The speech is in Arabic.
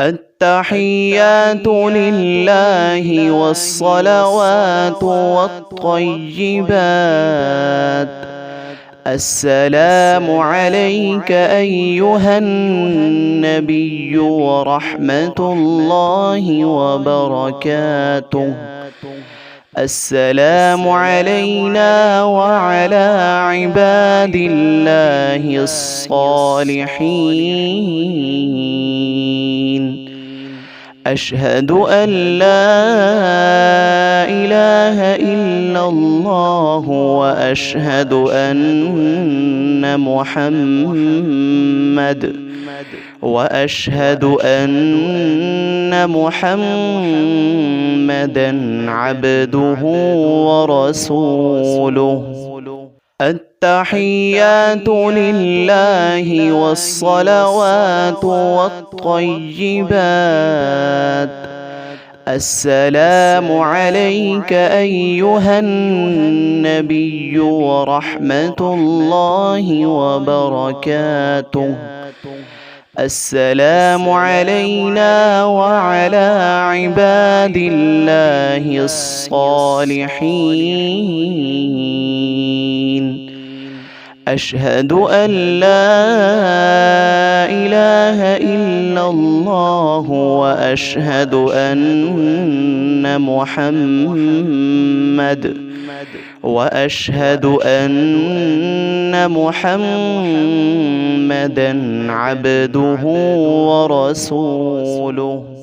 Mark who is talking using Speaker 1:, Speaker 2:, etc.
Speaker 1: التحيات لله والصلوات والطيبات. السلام عليك أيها النبي ورحمة الله وبركاته. السلام علينا وعلى عباد الله الصالحين. أشهد أن لا إله إلا الله وأشهد أن محمدًا عبده ورسوله. التحيات لله والصلوات والطيبات. السلام عليك أيها النبي ورحمة الله وبركاته. السلام علينا وعلى عباد الله الصالحين. أشهد أن لا إله إلا الله وأشهد أن محمدًا عبده ورسوله.